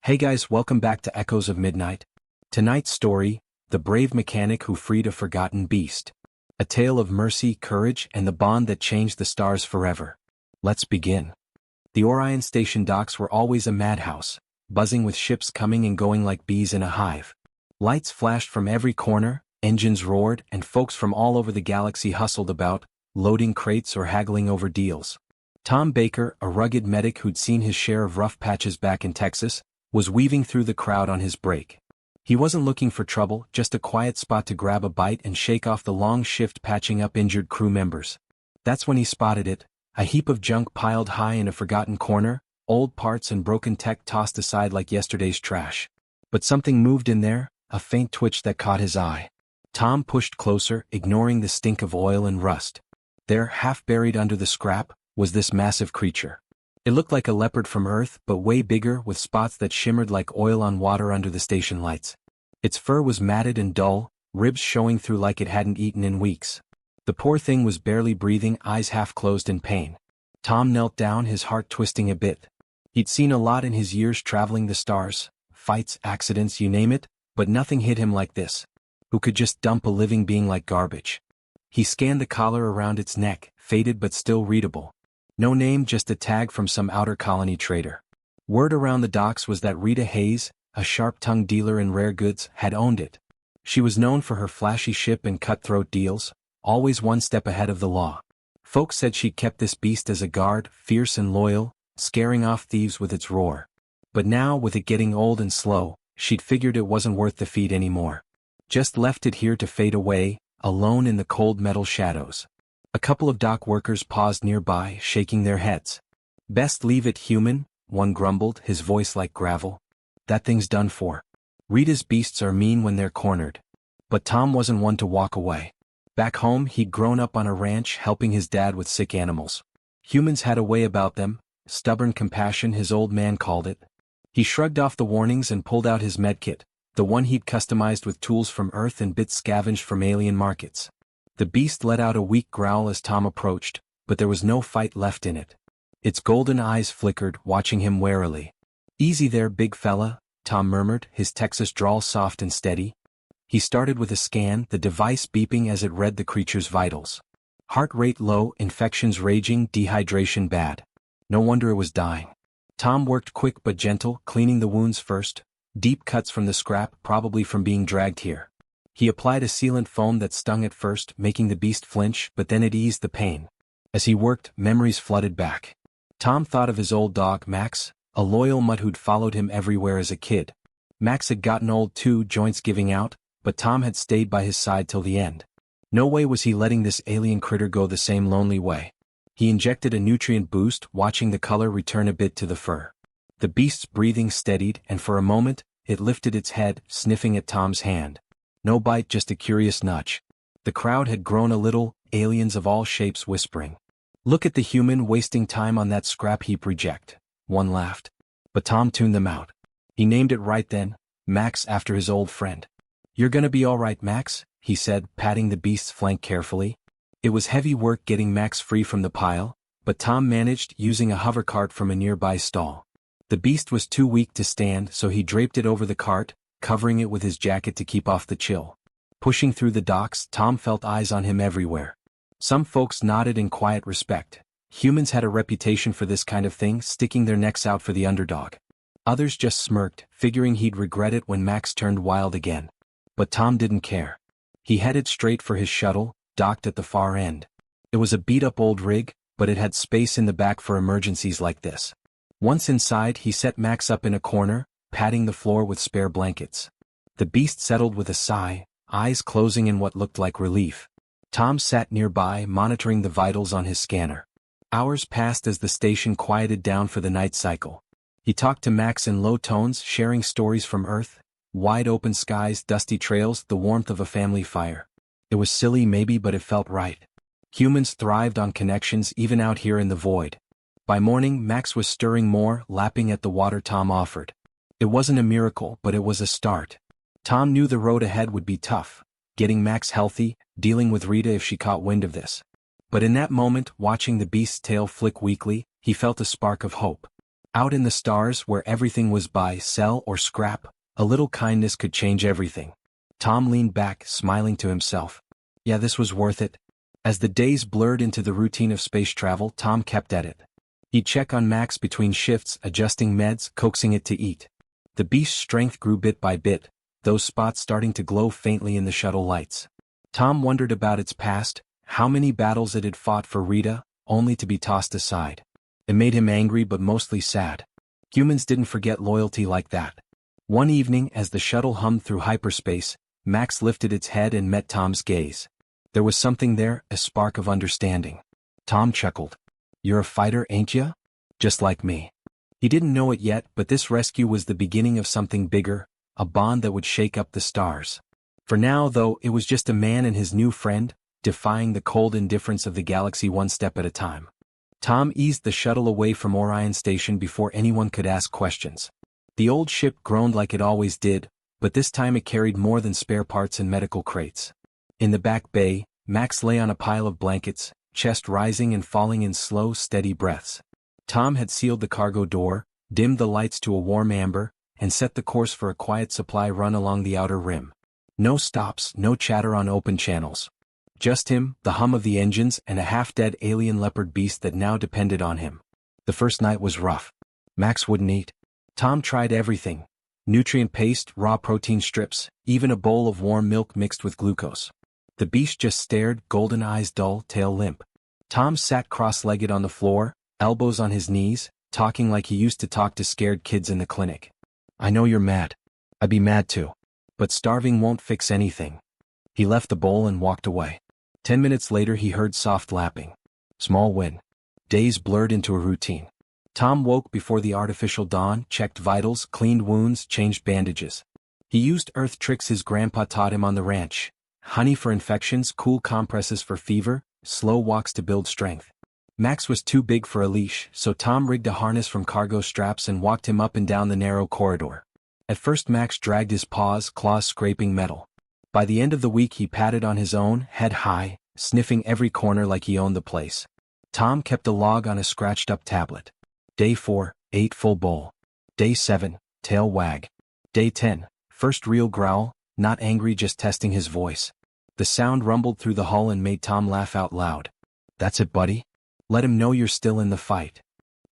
Hey guys, welcome back to Echoes of Midnight. Tonight's story, The Brave Mechanic Who Freed a Forgotten Beast. A tale of mercy, courage, and the bond that changed the stars forever. Let's begin. The Orion Station docks were always a madhouse, buzzing with ships coming and going like bees in a hive. Lights flashed from every corner, engines roared, and folks from all over the galaxy hustled about, loading crates or haggling over deals. Tom Baker, a rugged medic who'd seen his share of rough patches back in Texas, was weaving through the crowd on his break. He wasn't looking for trouble, just a quiet spot to grab a bite and shake off the long shift patching up injured crew members. That's when he spotted it, a heap of junk piled high in a forgotten corner, old parts and broken tech tossed aside like yesterday's trash. But something moved in there, a faint twitch that caught his eye. Tom pushed closer, ignoring the stink of oil and rust. There, half buried under the scrap, was this massive creature. It looked like a leopard from Earth, but way bigger, with spots that shimmered like oil on water under the station lights. Its fur was matted and dull, ribs showing through like it hadn't eaten in weeks. The poor thing was barely breathing, eyes half closed in pain. Tom knelt down, his heart twisting a bit. He'd seen a lot in his years traveling the stars, fights, accidents, you name it, but nothing hit him like this. Who could just dump a living being like garbage? He scanned the collar around its neck, faded but still readable. No name, just a tag from some outer colony trader. Word around the docks was that Rita Hayes, a sharp-tongued dealer in rare goods, had owned it. She was known for her flashy ship and cutthroat deals, always one step ahead of the law. Folks said she kept this beast as a guard, fierce and loyal, scaring off thieves with its roar. But now, with it getting old and slow, she'd figured it wasn't worth the feed anymore. Just left it here to fade away, alone in the cold metal shadows. A couple of dock workers paused nearby, shaking their heads. "Best leave it, human," one grumbled, his voice like gravel. "That thing's done for. Rita's beasts are mean when they're cornered." But Tom wasn't one to walk away. Back home, he'd grown up on a ranch helping his dad with sick animals. Humans had a way about them, stubborn compassion his old man called it. He shrugged off the warnings and pulled out his medkit, the one he'd customized with tools from Earth and bits scavenged from alien markets. The beast let out a weak growl as Tom approached, but there was no fight left in it. Its golden eyes flickered, watching him warily. "Easy there, big fella," Tom murmured, his Texas drawl soft and steady. He started with a scan, the device beeping as it read the creature's vitals. Heart rate low, infections raging, dehydration bad. No wonder it was dying. Tom worked quick but gentle, cleaning the wounds first, deep cuts from the scrap, probably from being dragged here. He applied a sealant foam that stung at first, making the beast flinch, but then it eased the pain. As he worked, memories flooded back. Tom thought of his old dog, Max, a loyal mutt who'd followed him everywhere as a kid. Max had gotten old too, joints giving out, but Tom had stayed by his side till the end. No way was he letting this alien critter go the same lonely way. He injected a nutrient boost, watching the color return a bit to the fur. The beast's breathing steadied, and for a moment, it lifted its head, sniffing at Tom's hand. No bite, just a curious nudge. The crowd had grown a little, aliens of all shapes whispering. "Look at the human wasting time on that scrap heap reject," one laughed. But Tom tuned them out. He named it right then, Max, after his old friend. "You're gonna be all right, Max," he said, patting the beast's flank carefully. It was heavy work getting Max free from the pile, but Tom managed, using a hover cart from a nearby stall. The beast was too weak to stand, so he draped it over the cart, covering it with his jacket to keep off the chill. Pushing through the docks, Tom felt eyes on him everywhere. Some folks nodded in quiet respect. Humans had a reputation for this kind of thing, sticking their necks out for the underdog. Others just smirked, figuring he'd regret it when Max turned wild again. But Tom didn't care. He headed straight for his shuttle, docked at the far end. It was a beat-up old rig, but it had space in the back for emergencies like this. Once inside, he set Max up in a corner, patting the floor with spare blankets. The beast settled with a sigh, eyes closing in what looked like relief. Tom sat nearby, monitoring the vitals on his scanner. Hours passed as the station quieted down for the night cycle. He talked to Max in low tones, sharing stories from Earth, wide open skies, dusty trails, the warmth of a family fire. It was silly maybe, but it felt right. Humans thrived on connections even out here in the void. By morning, Max was stirring more, lapping at the water Tom offered. It wasn't a miracle, but it was a start. Tom knew the road ahead would be tough, getting Max healthy, dealing with Rita if she caught wind of this. But in that moment, watching the beast's tail flick weakly, he felt a spark of hope. Out in the stars where everything was buy, sell, or scrap, a little kindness could change everything. Tom leaned back, smiling to himself. Yeah, this was worth it. As the days blurred into the routine of space travel, Tom kept at it. He'd check on Max between shifts, adjusting meds, coaxing it to eat. The beast's strength grew bit by bit, those spots starting to glow faintly in the shuttle lights. Tom wondered about its past, how many battles it had fought for Rita, only to be tossed aside. It made him angry but mostly sad. Humans didn't forget loyalty like that. One evening, as the shuttle hummed through hyperspace, Max lifted its head and met Tom's gaze. There was something there, a spark of understanding. Tom chuckled. You're a fighter, ain't ya? Just like me. He didn't know it yet, but this rescue was the beginning of something bigger, a bond that would shake up the stars. For now, though, it was just a man and his new friend, defying the cold indifference of the galaxy one step at a time. Tom eased the shuttle away from Orion Station before anyone could ask questions. The old ship groaned like it always did, but this time it carried more than spare parts and medical crates. In the back bay, Max lay on a pile of blankets, chest rising and falling in slow, steady breaths. Tom had sealed the cargo door, dimmed the lights to a warm amber, and set the course for a quiet supply run along the outer rim. No stops, no chatter on open channels. Just him, the hum of the engines, and a half-dead alien leopard beast that now depended on him. The first night was rough. Max wouldn't eat. Tom tried everything. Nutrient paste, raw protein strips, even a bowl of warm milk mixed with glucose. The beast just stared, golden eyes dull, tail limp. Tom sat cross-legged on the floor, elbows on his knees, talking like he used to talk to scared kids in the clinic. I know you're mad. I'd be mad too. But starving won't fix anything. He left the bowl and walked away. 10 minutes later he heard soft lapping. Small win. Days blurred into a routine. Tom woke before the artificial dawn, checked vitals, cleaned wounds, changed bandages. He used earth tricks his grandpa taught him on the ranch. Honey for infections, cool compresses for fever, slow walks to build strength. Max was too big for a leash, so Tom rigged a harness from cargo straps and walked him up and down the narrow corridor. At first Max dragged his paws, claws scraping metal. By the end of the week he padded on his own, head high, sniffing every corner like he owned the place. Tom kept a log on a scratched-up tablet. Day 4, ate full bowl. Day 7, tail wag. Day 10, first real growl, not angry, just testing his voice. The sound rumbled through the hull and made Tom laugh out loud. That's it, buddy. Let him know you're still in the fight.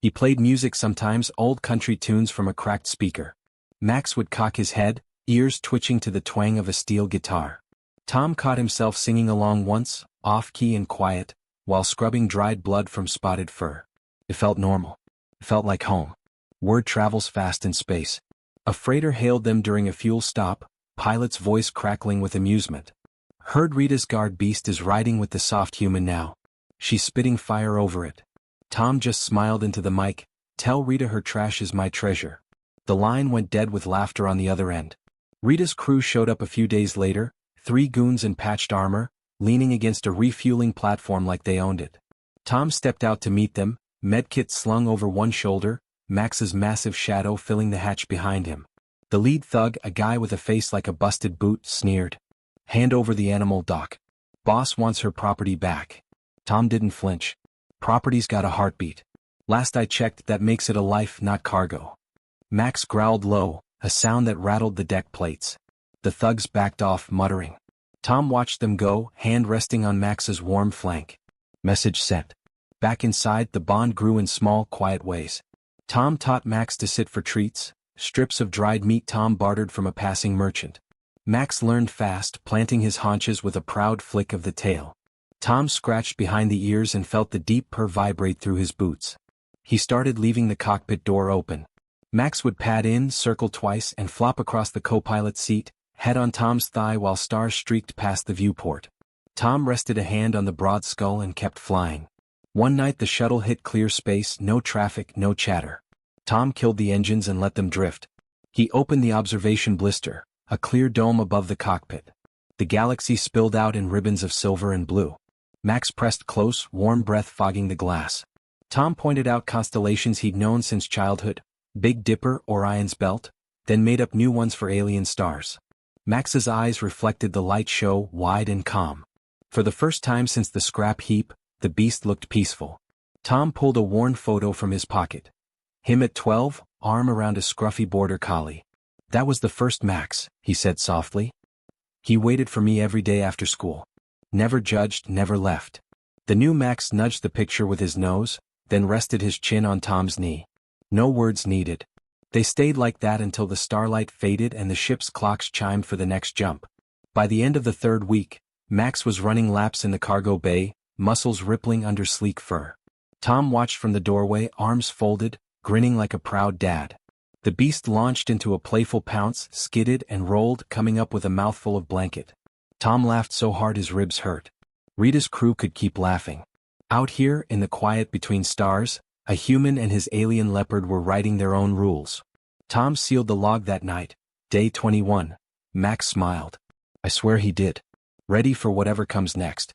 He played music sometimes, old country tunes from a cracked speaker. Max would cock his head, ears twitching to the twang of a steel guitar. Tom caught himself singing along once, off-key and quiet, while scrubbing dried blood from spotted fur. It felt normal. It felt like home. Word travels fast in space. A freighter hailed them during a fuel stop, pilot's voice crackling with amusement. Heard Rita's guard beast is riding with the soft human now. She's spitting fire over it. Tom just smiled into the mic, tell Rita her trash is my treasure. The line went dead with laughter on the other end. Rita's crew showed up a few days later, 3 goons in patched armor, leaning against a refueling platform like they owned it. Tom stepped out to meet them, medkit slung over one shoulder, Max's massive shadow filling the hatch behind him. The lead thug, a guy with a face like a busted boot, sneered. Hand over the animal, Doc. Boss wants her property back. Tom didn't flinch. Property's got a heartbeat. Last I checked, that makes it a life, not cargo. Max growled low, a sound that rattled the deck plates. The thugs backed off, muttering. Tom watched them go, hand resting on Max's warm flank. Message sent. Back inside, the bond grew in small, quiet ways. Tom taught Max to sit for treats, strips of dried meat Tom bartered from a passing merchant. Max learned fast, planting his haunches with a proud flick of the tail. Tom scratched behind the ears and felt the deep purr vibrate through his boots. He started leaving the cockpit door open. Max would pad in, circle twice, and flop across the co-pilot's seat, head on Tom's thigh while stars streaked past the viewport. Tom rested a hand on the broad skull and kept flying. One night the shuttle hit clear space, no traffic, no chatter. Tom killed the engines and let them drift. He opened the observation blister, a clear dome above the cockpit. The galaxy spilled out in ribbons of silver and blue. Max pressed close, warm breath fogging the glass. Tom pointed out constellations he'd known since childhood, Big Dipper, Orion's Belt, then made up new ones for alien stars. Max's eyes reflected the light show, wide and calm. For the first time since the scrap heap, the beast looked peaceful. Tom pulled a worn photo from his pocket. Him at 12, arm around a scruffy border collie. That was the first Max, he said softly. He waited for me every day after school. Never judged, never left. The new Max nudged the picture with his nose, then rested his chin on Tom's knee. No words needed. They stayed like that until the starlight faded and the ship's clocks chimed for the next jump. By the end of the third week, Max was running laps in the cargo bay, muscles rippling under sleek fur. Tom watched from the doorway, arms folded, grinning like a proud dad. The beast launched into a playful pounce, skidded and rolled, coming up with a mouthful of blanket. Tom laughed so hard his ribs hurt. Rita's crew could keep laughing. Out here, in the quiet between stars, a human and his alien leopard were writing their own rules. Tom sealed the log that night, day 21. Max smiled. I swear he did. Ready for whatever comes next.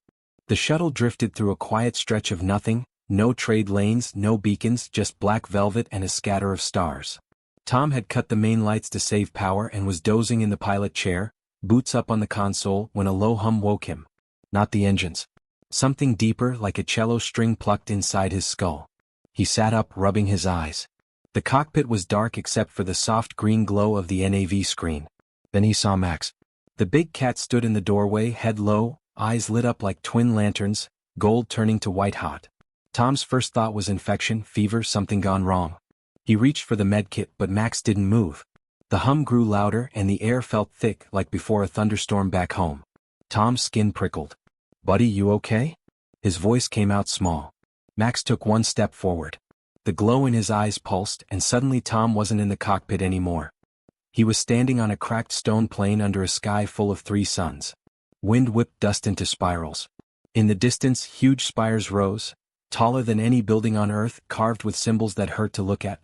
The shuttle drifted through a quiet stretch of nothing, no trade lanes, no beacons, just black velvet and a scatter of stars. Tom had cut the main lights to save power and was dozing in the pilot chair, boots up on the console, when a low hum woke him. Not the engines. Something deeper, like a cello string plucked inside his skull. He sat up, rubbing his eyes. The cockpit was dark except for the soft green glow of the NAV screen. Then he saw Max. The big cat stood in the doorway, head low, eyes lit up like twin lanterns, gold turning to white hot. Tom's first thought was infection, fever, something gone wrong. He reached for the medkit, but Max didn't move. The hum grew louder and the air felt thick like before a thunderstorm back home. Tom's skin prickled. Buddy, you okay? His voice came out small. Max took one step forward. The glow in his eyes pulsed, and suddenly Tom wasn't in the cockpit anymore. He was standing on a cracked stone plane under a sky full of three suns. Wind whipped dust into spirals. In the distance, huge spires rose, taller than any building on Earth, carved with symbols that hurt to look at.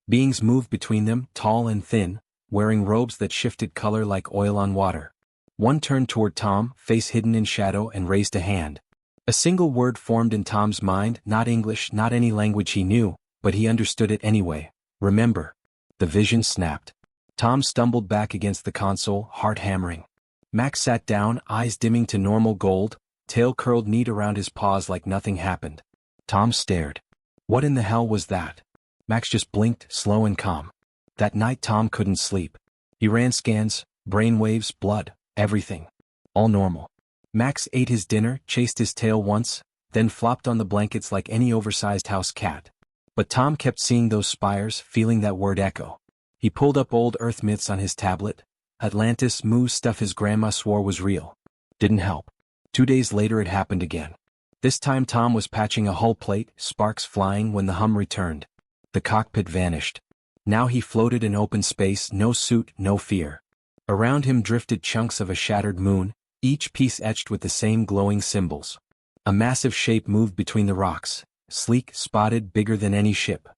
Beings moved between them, tall and thin, wearing robes that shifted color like oil on water. One turned toward Tom, face hidden in shadow, and raised a hand. A single word formed in Tom's mind, not English, not any language he knew, but he understood it anyway. Remember. The vision snapped. Tom stumbled back against the console, heart hammering. Max sat down, eyes dimming to normal gold, tail curled neat around his paws like nothing happened. Tom stared. What in the hell was that? Max just blinked, slow and calm. That night Tom couldn't sleep. He ran scans, brain waves, blood, everything. All normal. Max ate his dinner, chased his tail once, then flopped on the blankets like any oversized house cat. But Tom kept seeing those spires, feeling that word echo. He pulled up old Earth myths on his tablet. Atlantis, moose stuff his grandma swore was real. Didn't help. 2 days later it happened again. This time Tom was patching a hull plate, sparks flying, when the hum returned. The cockpit vanished. Now he floated in open space, no suit, no fear. Around him drifted chunks of a shattered moon, each piece etched with the same glowing symbols. A massive shape moved between the rocks, sleek, spotted, bigger than any ship.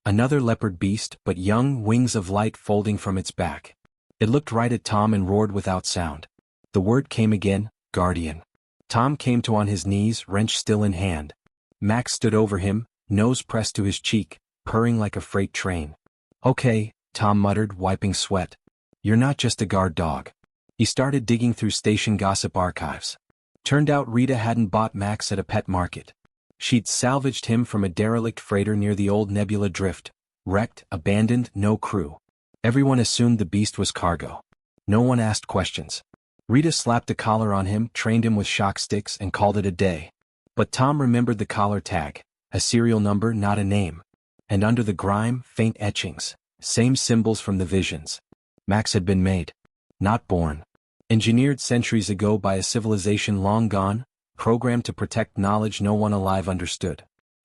Another leopard beast, but young, wings of light folding from its back. It looked right at Tom and roared without sound. The word came again, Guardian. Tom came to on his knees, wrench still in hand. Max stood over him, nose pressed to his cheek, purring like a freight train. Okay, Tom muttered, wiping sweat. You're not just a guard dog. He started digging through station gossip archives. Turned out Rita hadn't bought Max at a pet market. She'd salvaged him from a derelict freighter near the old Nebula Drift. Wrecked, abandoned, no crew. Everyone assumed the beast was cargo. No one asked questions. Rita slapped a collar on him, trained him with shock sticks, and called it a day. But Tom remembered the collar tag, a serial number, not a name. And under the grime, faint etchings, same symbols from the visions. Max had been made. Not born. Engineered centuries ago by a civilization long gone, programmed to protect knowledge no one alive understood.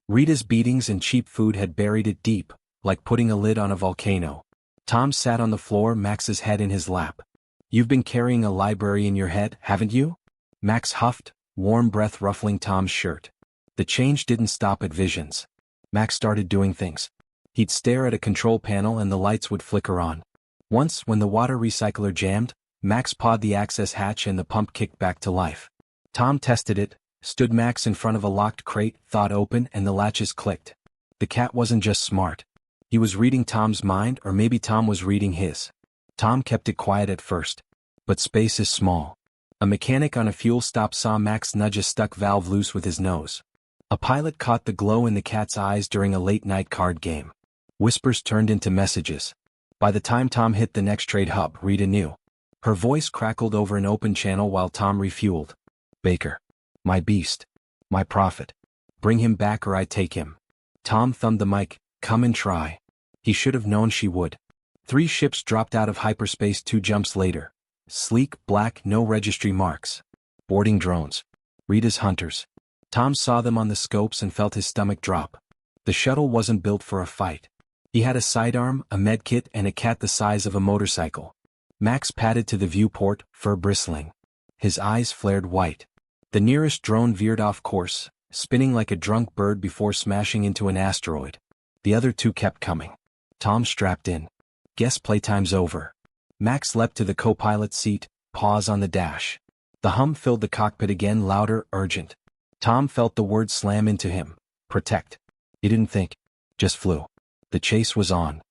Rita's beatings and cheap food had buried it deep, like putting a lid on a volcano. Tom sat on the floor, Max's head in his lap. You've been carrying a library in your head, haven't you? Max huffed, warm breath ruffling Tom's shirt. The change didn't stop at visions. Max started doing things. He'd stare at a control panel and the lights would flicker on. Once, when the water recycler jammed, Max pawed the access hatch and the pump kicked back to life. Tom tested it, stood Max in front of a locked crate, thawed open, and the latches clicked. The cat wasn't just smart. He was reading Tom's mind, or maybe Tom was reading his. Tom kept it quiet at first. But space is small. A mechanic on a fuel stop saw Max nudge a stuck valve loose with his nose. A pilot caught the glow in the cat's eyes during a late-night card game. Whispers turned into messages. By the time Tom hit the next trade hub, Rita knew. Her voice crackled over an open channel while Tom refueled. Baker. My beast. My prophet. Bring him back or I take him. Tom thumbed the mic. Come and try. He should have known she would. 3 ships dropped out of hyperspace 2 jumps later. Sleek, black, no registry marks. Boarding drones. Rita's hunters. Tom saw them on the scopes and felt his stomach drop. The shuttle wasn't built for a fight. He had a sidearm, a medkit, and a cat the size of a motorcycle. Max padded to the viewport, fur bristling. His eyes flared white. The nearest drone veered off course, spinning like a drunk bird before smashing into an asteroid. The other 2 kept coming. Tom strapped in. Guess playtime's over. Max leapt to the co-pilot seat, paws on the dash. The hum filled the cockpit again, louder, urgent. Tom felt the word slam into him. Protect. He didn't think. Just flew. The chase was on.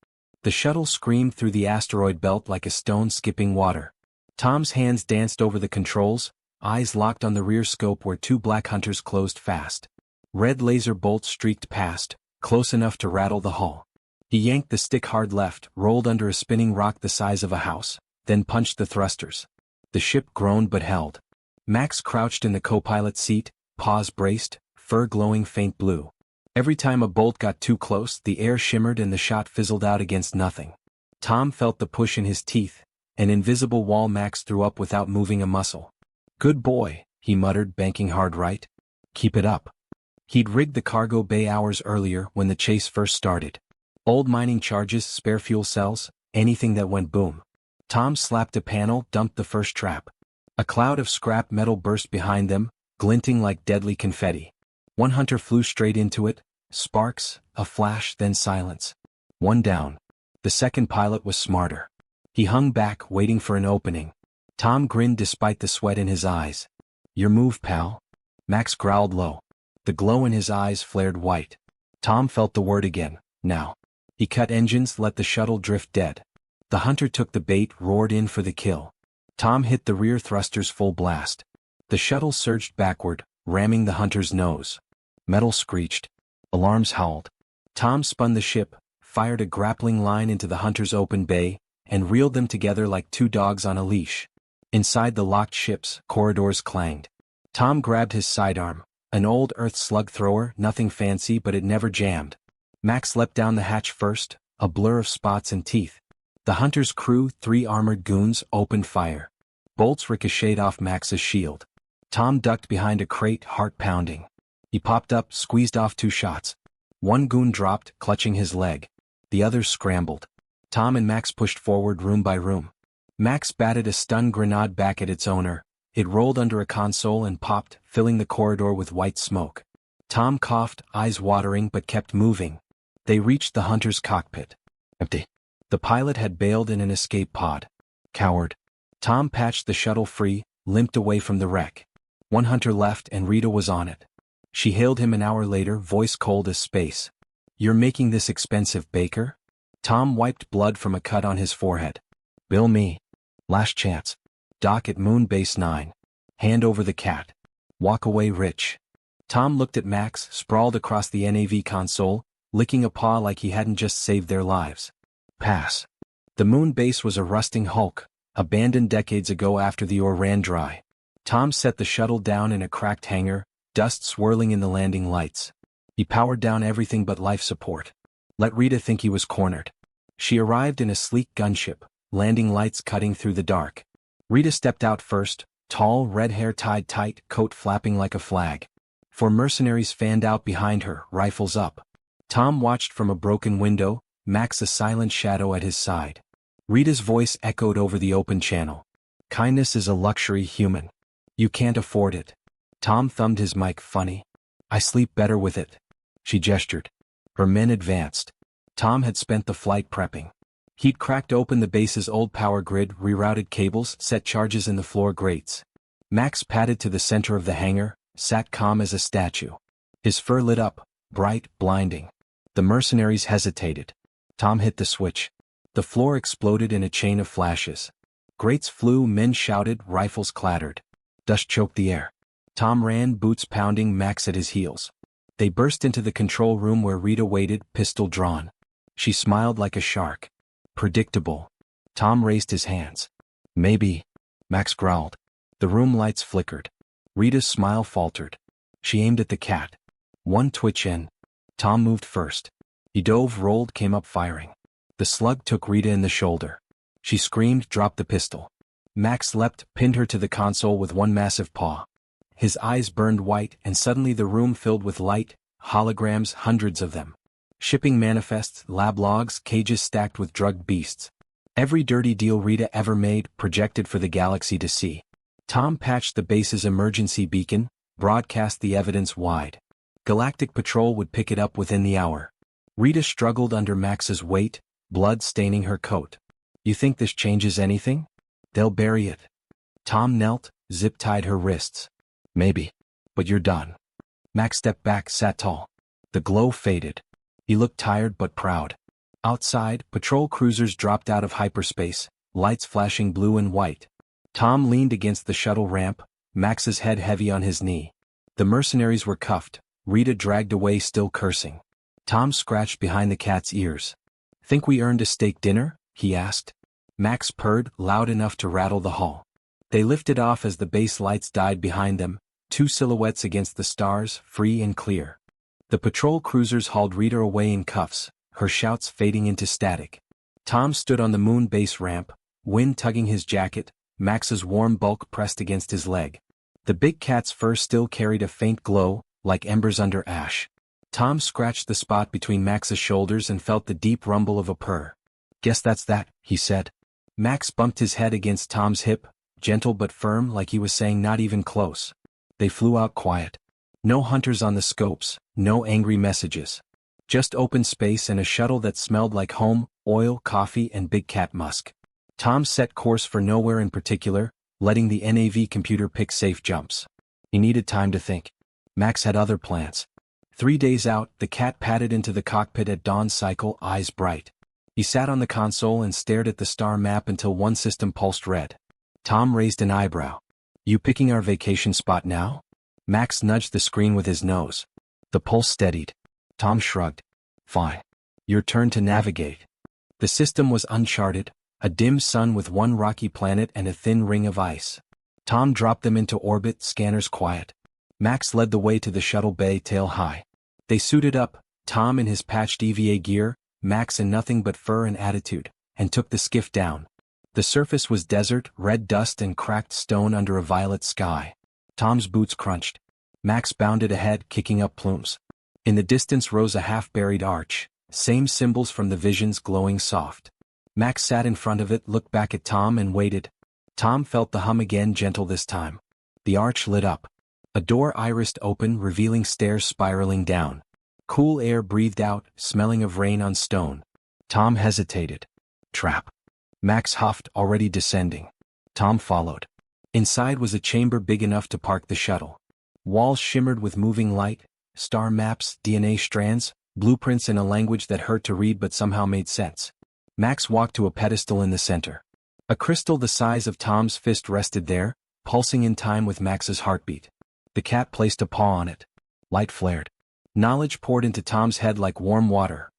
The shuttle screamed through the asteroid belt like a stone skipping water. Tom's hands danced over the controls, eyes locked on the rear scope where 2 black hunters closed fast. Red laser bolts streaked past, close enough to rattle the hull. He yanked the stick hard left, rolled under a spinning rock the size of a house, then punched the thrusters. The ship groaned but held. Max crouched in the co-pilot seat, paws braced, fur glowing faint blue. Every time a bolt got too close, the air shimmered and the shot fizzled out against nothing. Tom felt the push in his teeth, an invisible wall Max threw up without moving a muscle. Good boy, he muttered, banking hard right. Keep it up. He'd rigged the cargo bay hours earlier when the chase first started. Old mining charges, spare fuel cells, anything that went boom. Tom slapped a panel, dumped the first trap. A cloud of scrap metal burst behind them, glinting like deadly confetti. 1 hunter flew straight into it. Sparks, a flash, then silence. 1 down. The second pilot was smarter. He hung back, waiting for an opening. Tom grinned despite the sweat in his eyes. Your move, pal. Max growled low. The glow in his eyes flared white. Tom felt the word again. Now. He cut engines, let the shuttle drift dead. The hunter took the bait, roared in for the kill. Tom hit the rear thrusters full blast. The shuttle surged backward, ramming the hunter's nose. Metal screeched. Alarms howled. Tom spun the ship, fired a grappling line into the hunter's open bay, and reeled them together like 2 dogs on a leash. Inside the locked ships, corridors clanged. Tom grabbed his sidearm, an old Earth slug thrower, nothing fancy but it never jammed. Max leapt down the hatch first, a blur of spots and teeth. The hunter's crew, 3 armored goons, opened fire. Bolts ricocheted off Max's shield. Tom ducked behind a crate, heart pounding. He popped up, squeezed off 2 shots. 1 goon dropped, clutching his leg. The others scrambled. Tom and Max pushed forward room by room. Max batted a stun grenade back at its owner. It rolled under a console and popped, filling the corridor with white smoke. Tom coughed, eyes watering but kept moving. They reached the hunter's cockpit. Empty. The pilot had bailed in an escape pod. Coward. Tom patched the shuttle free, limped away from the wreck. 1 hunter left and Rita was on it. She hailed him an hour later, voice cold as space. You're making this expensive, Baker? Tom wiped blood from a cut on his forehead. Bill me. Last chance. Dock at Moon Base 9. Hand over the cat. Walk away rich. Tom looked at Max, sprawled across the NAV console, licking a paw like he hadn't just saved their lives. Pass. The moon base was a rusting hulk, abandoned decades ago after the ore ran dry. Tom set the shuttle down in a cracked hangar, dust swirling in the landing lights. He powered down everything but life support. Let Rita think he was cornered. She arrived in a sleek gunship, landing lights cutting through the dark. Rita stepped out first, tall, red hair tied tight, coat flapping like a flag. 4 mercenaries fanned out behind her, rifles up. Tom watched from a broken window, Max a silent shadow at his side. Rita's voice echoed over the open channel. Kindness is a luxury, human. You can't afford it. Tom thumbed his mic. Funny. I sleep better with it. She gestured. Her men advanced. Tom had spent the flight prepping. He'd cracked open the base's old power grid, rerouted cables, set charges in the floor grates. Max padded to the center of the hangar, sat calm as a statue. His fur lit up, bright, blinding. The mercenaries hesitated. Tom hit the switch. The floor exploded in a chain of flashes. Grates flew, men shouted, rifles clattered. Dust choked the air. Tom ran, boots pounding, Max at his heels. They burst into the control room where Rita waited, pistol drawn. She smiled like a shark. Predictable. Tom raised his hands. Maybe. Max growled. The room lights flickered. Rita's smile faltered. She aimed at the cat. One twitch in. Tom moved first. He dove, rolled, came up firing. The slug took Rita in the shoulder. She screamed, dropped the pistol. Max leapt, pinned her to the console with one massive paw. His eyes burned white, and suddenly the room filled with light, holograms, hundreds of them. Shipping manifests, lab logs, cages stacked with drugged beasts. Every dirty deal Rita ever made, projected for the galaxy to see. Tom patched the base's emergency beacon, broadcast the evidence wide. Galactic Patrol would pick it up within the hour. Rita struggled under Max's weight, blood staining her coat. You think this changes anything? They'll bury it. Tom knelt, zip-tied her wrists. Maybe. But you're done. Max stepped back, sat tall. The glow faded. He looked tired but proud. Outside, patrol cruisers dropped out of hyperspace, lights flashing blue and white. Tom leaned against the shuttle ramp, Max's head heavy on his knee. The mercenaries were cuffed, Rita dragged away still cursing. Tom scratched behind the cat's ears. Think we earned a steak dinner? He asked. Max purred, loud enough to rattle the hall. They lifted off as the base lights died behind them, two silhouettes against the stars, free and clear. The patrol cruisers hauled Rita away in cuffs, her shouts fading into static. Tom stood on the moon base ramp, wind tugging his jacket, Max's warm bulk pressed against his leg. The big cat's fur still carried a faint glow, like embers under ash. Tom scratched the spot between Max's shoulders and felt the deep rumble of a purr. Guess that's that, he said. Max bumped his head against Tom's hip, gentle but firm, like he was saying not even close. They flew out quiet. No hunters on the scopes, no angry messages. Just open space and a shuttle that smelled like home, oil, coffee, and big cat musk. Tom set course for nowhere in particular, letting the NAV computer pick safe jumps. He needed time to think. Max had other plans. 3 days out, the cat padded into the cockpit at dawn cycle, eyes bright. He sat on the console and stared at the star map until one system pulsed red. Tom raised an eyebrow. You picking our vacation spot now? Max nudged the screen with his nose. The pulse steadied. Tom shrugged. Fine. Your turn to navigate. The system was uncharted, a dim sun with one rocky planet and a thin ring of ice. Tom dropped them into orbit, scanners quiet. Max led the way to the shuttle bay, tail high. They suited up, Tom in his patched EVA gear, Max in nothing but fur and attitude, and took the skiff down. The surface was desert, red dust and cracked stone under a violet sky. Tom's boots crunched. Max bounded ahead, kicking up plumes. In the distance rose a half-buried arch, same symbols from the visions glowing soft. Max sat in front of it, looked back at Tom and waited. Tom felt the hum again, gentle this time. The arch lit up. A door irised open, revealing stairs spiraling down. Cool air breathed out, smelling of rain on stone. Tom hesitated. Trap. Max huffed, already descending. Tom followed. Inside was a chamber big enough to park the shuttle. Walls shimmered with moving light, star maps, DNA strands, blueprints in a language that hurt to read but somehow made sense. Max walked to a pedestal in the center. A crystal the size of Tom's fist rested there, pulsing in time with Max's heartbeat. The cat placed a paw on it. Light flared. Knowledge poured into Tom's head like warm water.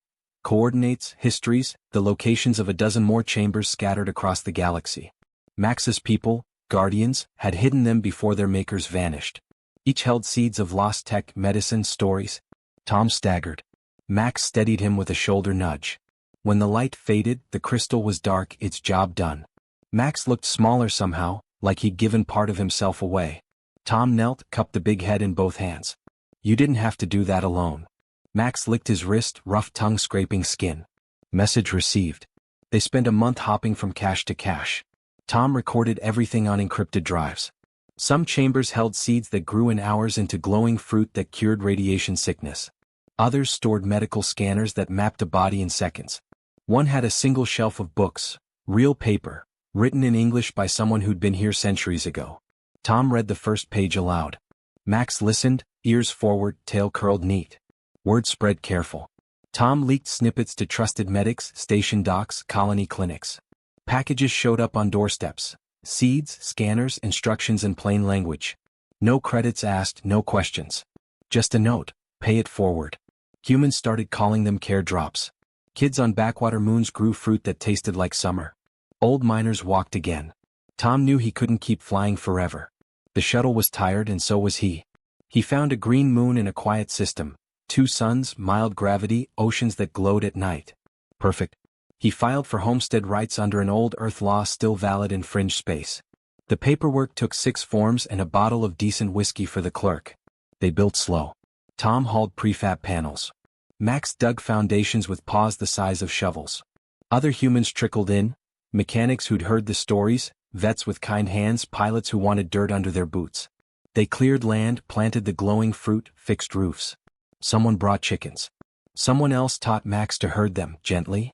Coordinates, histories, the locations of a dozen more chambers scattered across the galaxy. Max's people, guardians, had hidden them before their makers vanished. Each held seeds of lost tech, medicine, stories. Tom staggered. Max steadied him with a shoulder nudge. When the light faded, the crystal was dark, its job done. Max looked smaller somehow, like he'd given part of himself away. Tom knelt, cupped the big head in both hands. You didn't have to do that alone. Max licked his wrist, rough tongue scraping skin. Message received. They spent a month hopping from cache to cache. Tom recorded everything on encrypted drives. Some chambers held seeds that grew in hours into glowing fruit that cured radiation sickness. Others stored medical scanners that mapped a body in seconds. One had a single shelf of books, real paper, written in English by someone who'd been here centuries ago. Tom read the first page aloud. Max listened, ears forward, tail curled neat. Word spread careful. Tom leaked snippets to trusted medics, station docs, colony clinics. Packages showed up on doorsteps. Seeds, scanners, instructions in plain language. No credits asked, no questions. Just a note, pay it forward. Humans started calling them care drops. Kids on backwater moons grew fruit that tasted like summer. Old miners walked again. Tom knew he couldn't keep flying forever. The shuttle was tired and so was he. He found a green moon in a quiet system, 2 suns, mild gravity, oceans that glowed at night. Perfect. He filed for homestead rights under an old Earth law still valid in fringe space. The paperwork took 6 forms and a bottle of decent whiskey for the clerk. They built slow. Tom hauled prefab panels. Max dug foundations with paws the size of shovels. Other humans trickled in, mechanics who'd heard the stories, vets with kind hands, pilots who wanted dirt under their boots. They cleared land, planted the glowing fruit, fixed roofs. Someone brought chickens. Someone else taught Max to herd them, gently.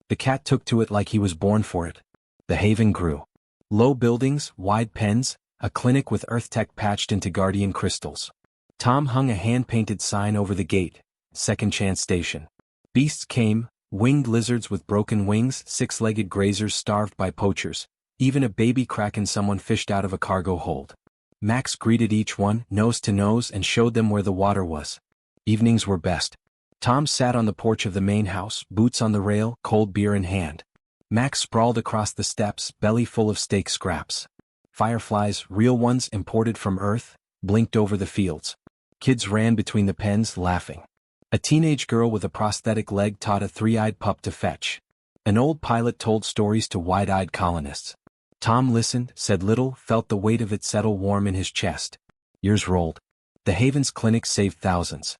The cat took to it like he was born for it. The haven grew. Low buildings, wide pens, a clinic with Earth tech patched into guardian crystals. Tom hung a hand-painted sign over the gate, Second Chance Station. Beasts came, winged lizards with broken wings, 6-legged grazers starved by poachers, even a baby kraken someone fished out of a cargo hold. Max greeted each one, nose to nose, and showed them where the water was. Evenings were best. Tom sat on the porch of the main house, boots on the rail, cold beer in hand. Max sprawled across the steps, belly full of steak scraps. Fireflies, real ones imported from Earth, blinked over the fields. Kids ran between the pens, laughing. A teenage girl with a prosthetic leg taught a 3-eyed pup to fetch. An old pilot told stories to wide-eyed colonists. Tom listened, said little, felt the weight of it settle warm in his chest. Years rolled. The Haven's clinic saved thousands.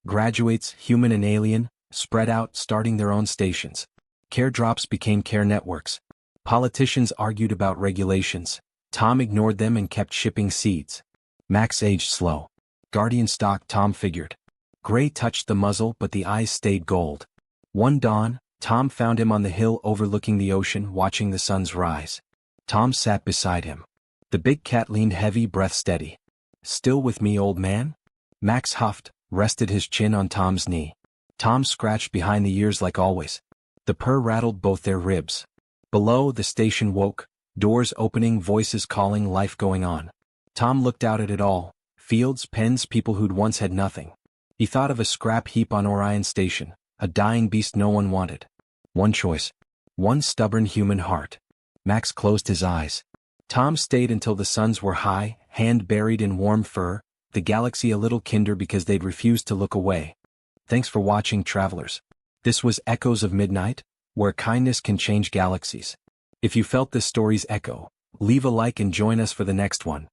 Graduates, human and alien, spread out, starting their own stations. Care drops became care networks. Politicians argued about regulations. Tom ignored them and kept shipping seeds. Max aged slow. Guardian stock, Tom figured. Gray touched the muzzle, but the eyes stayed gold. One dawn, Tom found him on the hill overlooking the ocean, watching the suns rise. Tom sat beside him. The big cat leaned heavy, breath steady. "Still with me, old man?" Max huffed, rested his chin on Tom's knee. Tom scratched behind the ears like always. The purr rattled both their ribs. Below, the station woke, doors opening, voices calling, life going on. Tom looked out at it all, fields, pens, people who'd once had nothing. He thought of a scrap heap on Orion Station, a dying beast no one wanted. One choice. One stubborn human heart. Max closed his eyes. Tom stayed until the suns were high, hand buried in warm fur, the galaxy a little kinder because they'd refused to look away. Thanks for watching, travelers. This was Echoes of Midnight, where kindness can change galaxies. If you felt this story's echo, leave a like and join us for the next one.